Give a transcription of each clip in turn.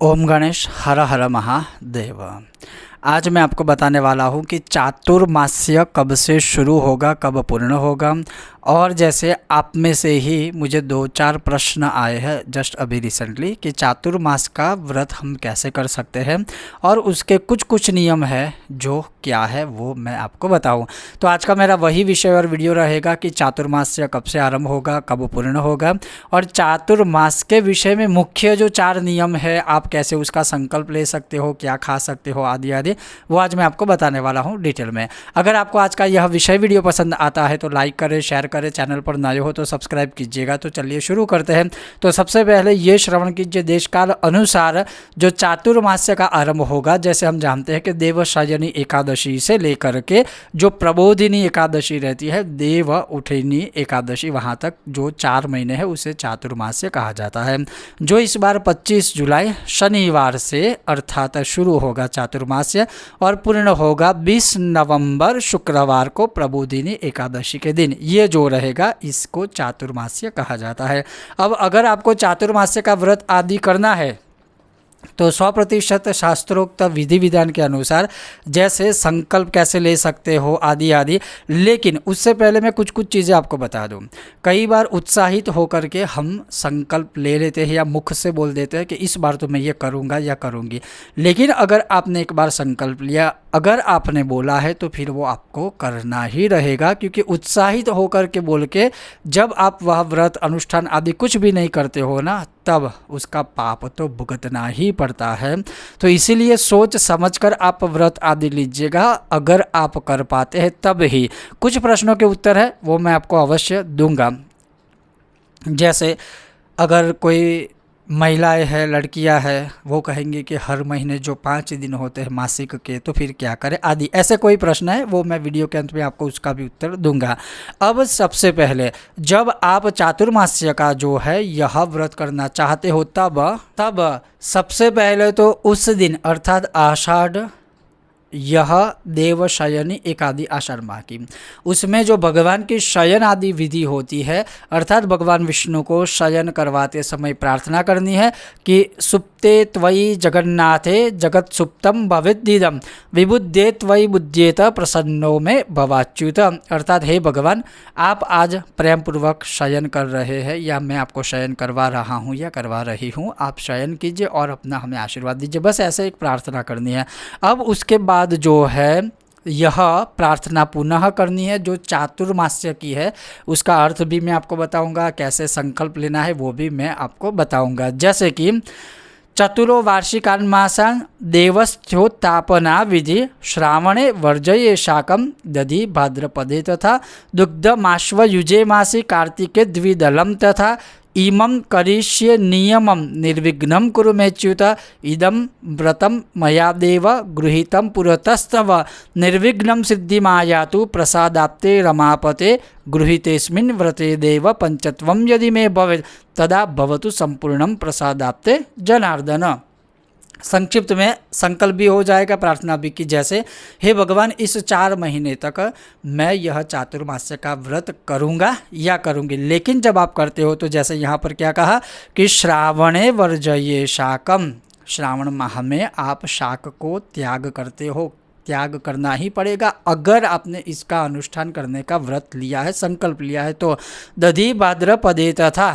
ओम गणेश हर हर महादेव। आज मैं आपको बताने वाला हूँ कि चातुर्मास्य कब से शुरू होगा, कब पूर्ण होगा। और जैसे आप में से ही मुझे 2-4 प्रश्न आए हैं जस्ट अभी रिसेंटली कि चातुर्मास का व्रत हम कैसे कर सकते हैं और उसके कुछ नियम है जो क्या है वो मैं आपको बताऊं। तो आज का मेरा वही विषय और वीडियो रहेगा कि चातुर्मास्य कब से आरंभ होगा, कब पूर्ण होगा, और चातुर्मास के विषय में मुख्य जो 4 नियम है आप कैसे उसका संकल्प ले सकते हो, क्या खा सकते हो, आदि आदि, वो आज मैं आपको बताने वाला हूँ डिटेल में। अगर आपको आज का यह विषय वीडियो पसंद आता है तो लाइक करें, शेयर करें, चैनल पर नए हो तो सब्सक्राइब कीजिएगा। तो चलिए शुरू करते हैं। तो सबसे पहले ये श्रवण कीजिए, देश काल अनुसार जो चातुर्मास्य का आरंभ होगा, जैसे हम जानते हैं कि देवशयनी एकादशी से लेकर के जो प्रबोधिनी एकादशी रहती है, देव उठनी एकादशी, वहाँ तक जो 4 महीने हैं उसे चातुर्मास्य कहा जाता है। जो इस बार 25 जुलाई शनिवार से अर्थात शुरू होगा चातुर्मास्य और पूर्ण होगा 20 नवंबर शुक्रवार को प्रबोधिनी एकादशी के दिन। ये जो रहेगा इसको चातुर्मास्य कहा जाता है। अब अगर आपको चातुर्मास्य का व्रत आदि करना है तो 100% शास्त्रोक्त विधि विधान के अनुसार जैसे संकल्प कैसे ले सकते हो आदि आदि, लेकिन उससे पहले मैं कुछ चीज़ें आपको बता दूं। कई बार उत्साहित होकर के हम संकल्प ले लेते हैं या मुख से बोल देते हैं कि इस बार तो मैं ये करूँगा या करूँगी, लेकिन अगर आपने एक बार संकल्प लिया, अगर आपने बोला है तो फिर वो आपको करना ही रहेगा, क्योंकि उत्साहित होकर के बोल के जब आप वह व्रत अनुष्ठान आदि कुछ भी नहीं करते हो ना, तब उसका पाप तो भुगतना ही पड़ता है। तो इसीलिए सोच समझकर आप व्रत आदि लीजिएगा। अगर आप कर पाते हैं तब ही। कुछ प्रश्नों के उत्तर है वो मैं आपको अवश्य दूंगा। जैसे अगर कोई महिलाएं हैं, लड़कियां हैं, वो कहेंगे कि हर महीने जो 5 दिन होते हैं मासिक के, तो फिर क्या करें आदि, ऐसे कोई प्रश्न है वो मैं वीडियो के अंत में आपको उसका भी उत्तर दूंगा। अब सबसे पहले जब आप चातुर्मास्य का जो है यह व्रत करना चाहते हो तब सबसे पहले तो उस दिन अर्थात आषाढ़ यह देवशयनी एकादि आषाढ़ माह की, उसमें जो भगवान की शयन आदि विधि होती है, अर्थात भगवान विष्णु को शयन करवाते समय प्रार्थना करनी है कि सुप्ते त्वयि जगन्नाथे जगत सुप्तम भवेद्दिदम विबुद्धे त्वयि बुद्धेत प्रसन्नो में भवाच्युत। अर्थात हे भगवान, आप आज प्रेम पूर्वक शयन कर रहे हैं या मैं आपको शयन करवा रहा हूँ या करवा रही हूँ, आप शयन कीजिए और अपना हमें आशीर्वाद दीजिए। बस ऐसे एक प्रार्थना करनी है। अब उसके बाद जो है यह प्रार्थना पुनः करनी है जो चातुर्मास्य की है, उसका अर्थ भी मैं आपको बताऊंगा, कैसे संकल्प लेना है वो भी मैं आपको बताऊंगा। जैसे कि चतुरो वार्षिकान्मासान देवस्थ्योत्तापना विधि श्रावणे वर्जये शाकम दधि भाद्रपदे तथा दुग्धमाश्वयुजे मासी कार्तिके द्विदलम तथा इमं करिष्ये नियमं निर्विघ्नं कुरु मेच्युत इदं व्रतं मया देव गृहीतं पुरतस्तव निर्विघ्नं सिद्धिमायातु प्रसादाप्ते रमापते गृहीतेस्मिन् व्रते देव पंचत्वं यदि मे भवेत् तदा भवतु संपूर्णं प्रसादाप्ते जनार्दन। संक्षिप्त में संकल्प भी हो जाएगा, प्रार्थना भी की, जैसे हे भगवान इस 4 महीने तक मैं यह चातुर्मास्य का व्रत करूंगा या करूंगी। लेकिन जब आप करते हो तो जैसे यहाँ पर क्या कहा कि श्रावणे वर्जये शाकम, श्रावण माह में आप शाक को त्याग करते हो, त्याग करना ही पड़ेगा अगर आपने इसका अनुष्ठान करने का व्रत लिया है, संकल्प लिया है। तो दधि भाद्रपदे तथा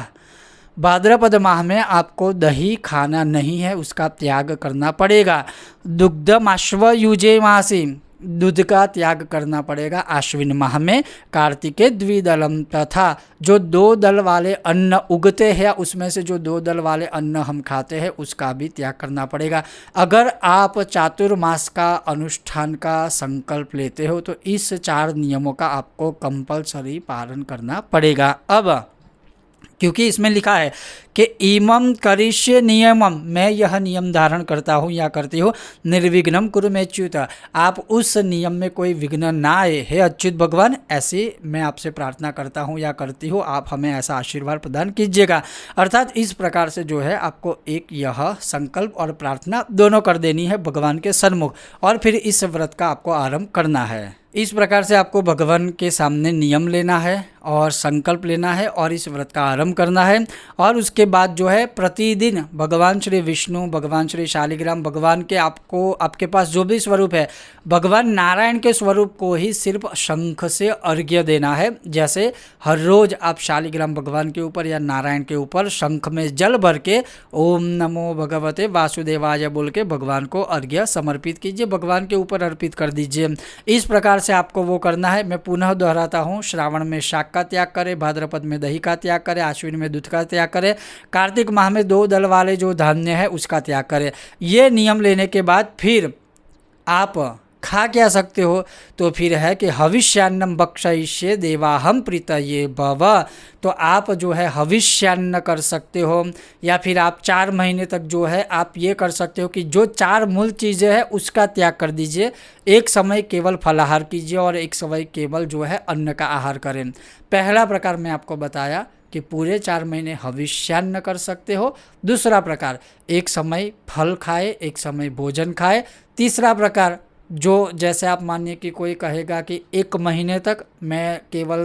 भाद्रपद माह में आपको दही खाना नहीं है, उसका त्याग करना पड़ेगा। दुग्धमाश्वयुजे मासी, दूध का त्याग करना पड़ेगा आश्विन माह में। कार्तिके द्विदलम, तथा जो 2 दल वाले अन्न उगते हैं उसमें से जो 2 दल वाले अन्न हम खाते हैं उसका भी त्याग करना पड़ेगा। अगर आप चातुर्मास का अनुष्ठान का संकल्प लेते हो तो इस 4 नियमों का आपको कंपलसरी पालन करना पड़ेगा। अब क्योंकि इसमें लिखा है कि इमं करिष्ये नियमम, मैं यह नियम धारण करता हूँ या करती हूँ, निर्विघ्नं कुरु मेच्युत, आप उस नियम में कोई विघ्न ना आए, हे अच्युत भगवान, ऐसी मैं आपसे प्रार्थना करता हूँ या करती हूँ, आप हमें ऐसा आशीर्वाद प्रदान कीजिएगा। अर्थात इस प्रकार से जो है आपको एक यह संकल्प और प्रार्थना दोनों कर देनी है भगवान के सन्मुख, और फिर इस व्रत का आपको आरंभ करना है। इस प्रकार से आपको भगवान के सामने नियम लेना है और संकल्प लेना है और इस व्रत का आरंभ करना है। और उसके बाद जो है प्रतिदिन भगवान श्री विष्णु, भगवान श्री शालिग्राम, भगवान के आपके पास जो भी स्वरूप है, भगवान नारायण के स्वरूप को ही सिर्फ शंख से अर्घ्य देना है। जैसे हर रोज़ आप शालिग्राम भगवान के ऊपर या नारायण के ऊपर शंख में जल भर के ओम नमो भगवते वासुदेवाय बोल के भगवान को अर्घ्य समर्पित कीजिए, भगवान के ऊपर अर्पित कर दीजिए। इस प्रकार से आपको वो करना है। मैं पुनः दोहराता हूँ, श्रावण में शाक का त्याग करें, भाद्रपद में दही का त्याग करें, आश्विन में दूध का त्याग करें, कार्तिक माह में 2 दल वाले जो धान्य है उसका त्याग करें। ये नियम लेने के बाद फिर आप खा क्या सकते हो, तो फिर है कि हविष्यान्नम भक्षयिष्ये देवाहम प्रीतये भव। तो आप जो है हविष्यान्न कर सकते हो, या फिर आप 4 महीने तक जो है आप ये कर सकते हो कि जो 4 मूल चीज़ें हैं उसका त्याग कर दीजिए। एक समय केवल फलाहार कीजिए और एक समय केवल जो है अन्न का आहार करें। पहला प्रकार मैं आपको बताया कि पूरे 4 महीने हविष्यान्न कर सकते हो। दूसरा प्रकार, एक समय फल खाए, एक समय भोजन खाए। तीसरा प्रकार, जो जैसे आप मानिए कि कोई कहेगा कि 1 महीने तक मैं केवल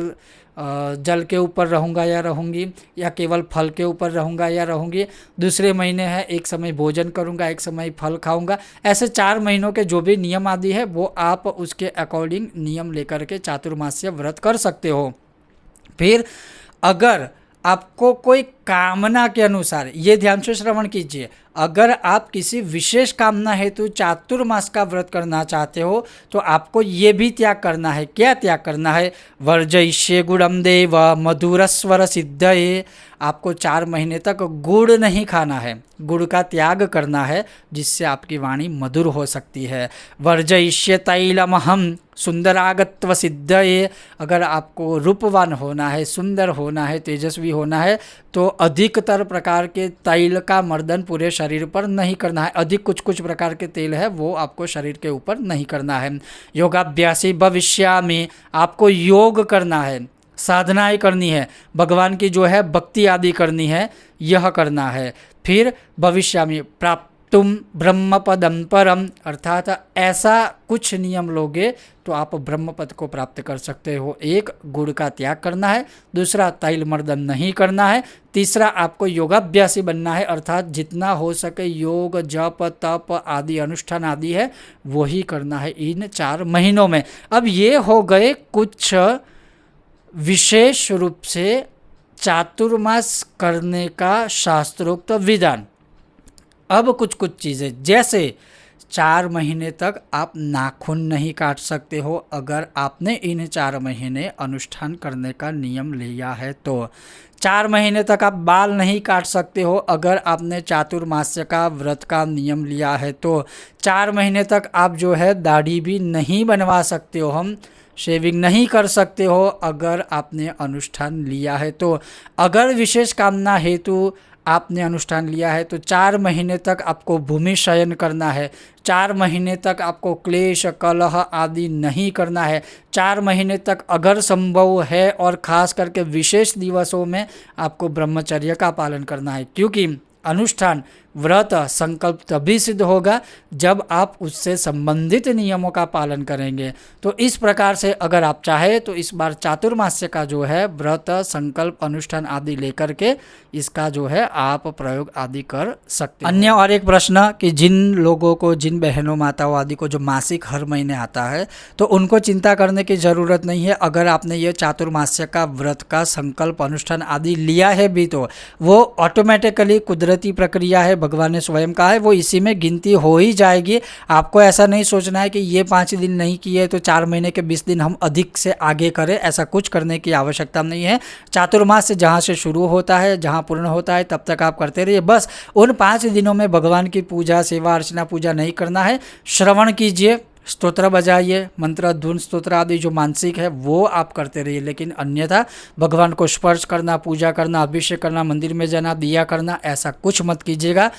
जल के ऊपर रहूँगा या रहूँगी, या केवल फल के ऊपर रहूँगा या रहूँगी। दूसरे महीने है एक समय भोजन करूँगा, एक समय फल खाऊँगा। ऐसे 4 महीनों के जो भी नियम आदि है वो आप उसके अकॉर्डिंग नियम लेकर के चातुर्मास्य व्रत कर सकते हो। फिर अगर आपको कोई कामना के अनुसार, ये ध्यान से श्रवण कीजिए, अगर आप किसी विशेष कामना हेतु चातुर्मास का व्रत करना चाहते हो तो आपको ये भी त्याग करना है। क्या त्याग करना है? वर्जयिष्ये गुड़म देव मधुरस्वर सिद्धये। आपको 4 महीने तक गुड़ नहीं खाना है, गुड़ का त्याग करना है, जिससे आपकी वाणी मधुर हो सकती है। वर्जयिष्ये तैलमहम सुंदरागत्व सिद्धये। अगर आपको रूपवान होना है, सुंदर होना है, तेजस्वी होना है तो अधिकतर प्रकार के तैल का मर्दन पूरे शरीर पर नहीं करना है। अधिक कुछ प्रकार के तेल है वो आपको शरीर के ऊपर नहीं करना है। योगाभ्यासी भविष्यामि। आपको योग करना है, साधनाएं करनी है, भगवान की जो है भक्ति आदि करनी है, यह करना है। फिर भविष्यामि प्राप्तुम ब्रह्मपदम परम, अर्थात ऐसा कुछ नियम लोगे तो आप ब्रह्मपद को प्राप्त कर सकते हो। एक, गुड़ का त्याग करना है। दूसरा, तैल मर्दन नहीं करना है। तीसरा, आपको योगाभ्यासी बनना है, अर्थात जितना हो सके योग, जप, तप आदि अनुष्ठान आदि है वही करना है इन 4 महीनों में। अब ये हो गए कुछ विशेष रूप से चातुर्मास करने का शास्त्रोक्त विधान। अब कुछ चीज़ें, जैसे 4 महीने तक आप नाखून नहीं काट सकते हो अगर आपने इन 4 महीने अनुष्ठान करने का नियम लिया है तो। 4 महीने तक आप बाल नहीं काट सकते हो अगर आपने चातुर्मास्य का व्रत का नियम लिया है तो। 4 महीने तक आप जो है दाढ़ी भी नहीं बनवा सकते हो, हम शेविंग नहीं कर सकते हो अगर आपने अनुष्ठान लिया है तो। अगर विशेष कामना हेतु आपने अनुष्ठान लिया है तो 4 महीने तक आपको भूमि शयन करना है। 4 महीने तक आपको क्लेश, कलह आदि नहीं करना है। 4 महीने तक अगर संभव है और खास करके विशेष दिवसों में आपको ब्रह्मचर्य का पालन करना है, क्योंकि अनुष्ठान, व्रत, संकल्प तभी सिद्ध होगा जब आप उससे संबंधित नियमों का पालन करेंगे। तो इस प्रकार से अगर आप चाहें तो इस बार चातुर्मास्य का जो है व्रत, संकल्प, अनुष्ठान आदि लेकर के इसका जो है आप प्रयोग आदि कर सकते हैं। अन्य और एक प्रश्न कि जिन लोगों को, जिन बहनों माताओं आदि को जो मासिक हर महीने आता है तो उनको चिंता करने की ज़रूरत नहीं है। अगर आपने ये चातुर्मास्य का व्रत का संकल्प, अनुष्ठान आदि लिया है भी तो वो ऑटोमेटिकली कुदरती प्रक्रिया है, भगवान ने स्वयं कहा है, वो इसी में गिनती हो ही जाएगी। आपको ऐसा नहीं सोचना है कि ये 5 दिन नहीं किए तो 4 महीने के 20 दिन हम अधिक से आगे करें, ऐसा कुछ करने की आवश्यकता नहीं है। चातुर्मास जहाँ से शुरू होता है, जहाँ पूर्ण होता है तब तक आप करते रहिए। बस उन 5 दिनों में भगवान की पूजा, सेवा अर्चना, पूजा नहीं करना है। श्रवण कीजिए, स्तोत्र बजाइए, मंत्र, धुन, स्तोत्र आदि जो मानसिक है वो आप करते रहिए, लेकिन अन्यथा भगवान को स्पर्श करना, पूजा करना, अभिषेक करना, मंदिर में जाना, दिया करना, ऐसा कुछ मत कीजिएगा।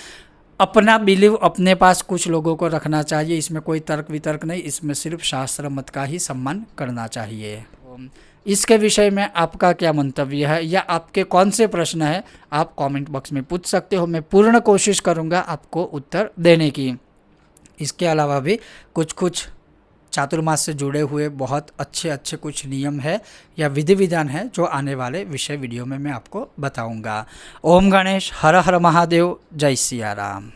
अपना बिलीव अपने पास कुछ लोगों को रखना चाहिए, इसमें कोई तर्क वितर्क नहीं, इसमें सिर्फ शास्त्र मत का ही सम्मान करना चाहिए। इसके विषय में आपका क्या मंतव्य है या आपके कौन से प्रश्न है, आप कमेंट बॉक्स में पूछ सकते हो। मैं पूर्ण कोशिश करूँगा आपको उत्तर देने की। इसके अलावा भी कुछ चातुर्मास से जुड़े हुए बहुत अच्छे अच्छे कुछ नियम है या विधि विधान है जो आने वाले विषय वीडियो में मैं आपको बताऊंगा। ओम गणेश, हर हर महादेव, जय सिया राम।